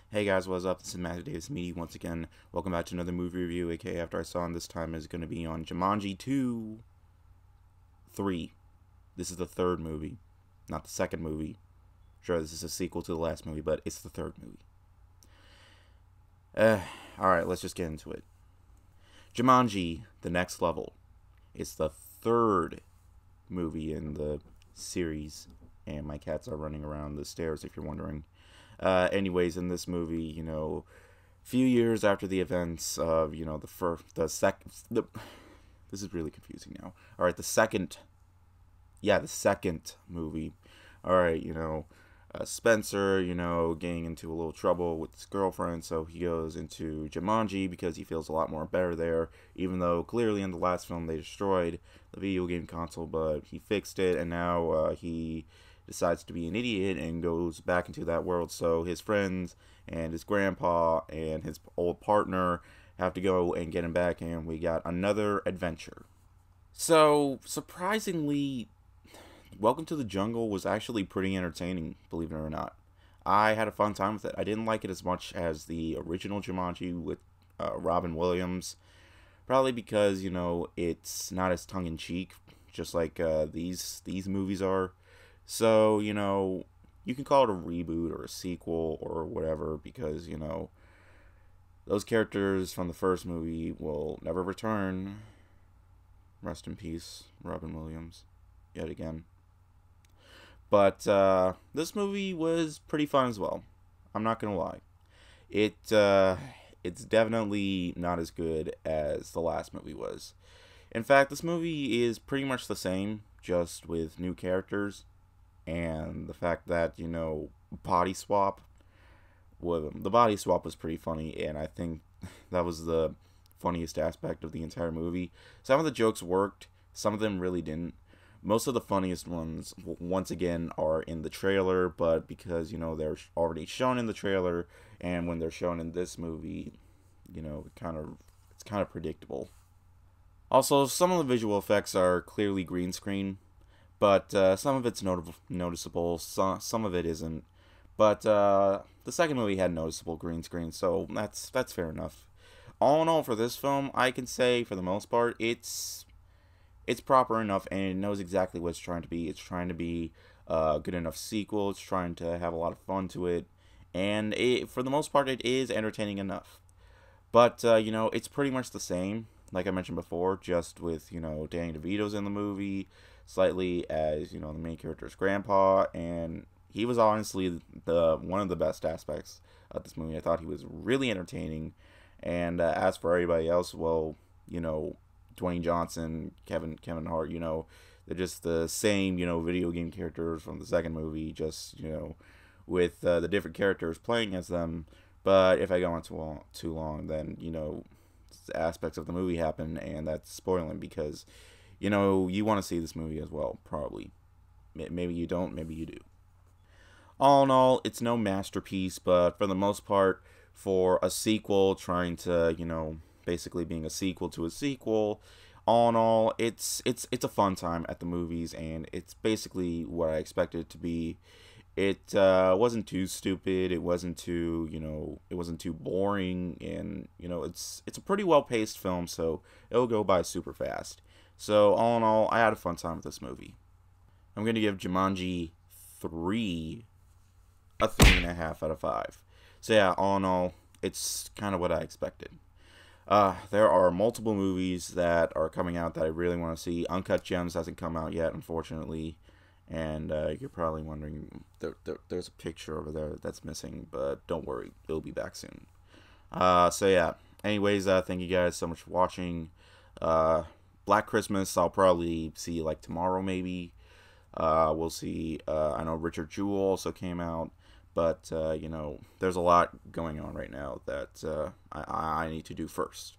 Hey guys, what's up? This is Matthew Davis Media once again. Welcome back to another movie review, aka After I Saw Him. This time is going to be on Jumanji 2, 3. This is the third movie, not the second movie. Sure, this is a sequel to the last movie, but it's the third movie. Alright, let's just get into it. Jumanji, The Next Level. It's the third movie in the series, and my cats are running around the stairs if you're wondering. Anyways, in this movie, few years after the events of, this is really confusing now. All right, the second movie. All right, Spencer, getting into a little trouble with his girlfriend, so he goes into Jumanji because he feels a lot more better there, even though clearly in the last film they destroyed the video game console, but he fixed it, and now he decides to be an idiot and goes back into that world. So his friends and his grandpa and his old partner have to go and get him back, and we got another adventure. So, surprisingly, Welcome to the Jungle was actually pretty entertaining, believe it or not. I had a fun time with it. I didn't like it as much as the original Jumanji with Robin Williams, probably because, it's not as tongue-in-cheek, just like these movies are. So, you can call it a reboot or a sequel or whatever because, those characters from the first movie will never return. Rest in peace, Robin Williams, yet again. But this movie was pretty fun as well. I'm not gonna lie. It's definitely not as good as the last movie was. In fact, this movie is pretty much the same, just with new characters, and the fact that body swap. Well, the body swap was pretty funny, and I think that was the funniest aspect of the entire movie. Some of the jokes worked, some of them really didn't. Most of the funniest ones, once again, are in the trailer, but because, they're already shown in the trailer, and when they're shown in this movie, it's kind of predictable. Also, some of the visual effects are clearly green screen, but some of it's noticeable, some of it isn't. But the second movie had noticeable green screen, so that's fair enough. All in all, for this film, I can say, for the most part, it's proper enough, and it knows exactly what it's trying to be. It's trying to be a good enough sequel. It's trying to have a lot of fun to it, and for the most part, it is entertaining enough. But it's pretty much the same, like I mentioned before, just with Danny DeVito's in the movie, slightly as the main character's grandpa, and he was honestly the one of the best aspects of this movie. I thought he was really entertaining, and as for everybody else, well, Dwayne Johnson, Kevin Hart, they're just the same, video game characters from the second movie, just, with the different characters playing as them. But if I go on too long, then, aspects of the movie happen, and that's spoiling because, you want to see this movie as well, probably. Maybe you don't, maybe you do. All in all, it's no masterpiece, but for the most part, for a sequel trying to, basically being a sequel to a sequel, all in all, it's a fun time at the movies, and it's basically what I expected it to be. It wasn't too stupid, it wasn't too boring, and it's a pretty well paced film, so it'll go by super fast. So all in all, I had a fun time with this movie. I'm gonna give Jumanji 3 a 3.5 out of 5. So yeah, all in all, it's kind of what I expected. There are multiple movies that are coming out that I really want to see. Uncut Gems hasn't come out yet, unfortunately. And you're probably wondering, there's a picture over there that's missing, but don't worry, it'll be back soon. So yeah, anyways, thank you guys so much for watching. Black Christmas, I'll probably see like tomorrow maybe. We'll see. I know Richard Jewell also came out. But, there's a lot going on right now that I need to do first.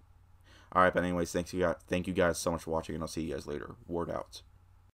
Alright, but anyways, thank you guys so much for watching, and I'll see you guys later. Word out.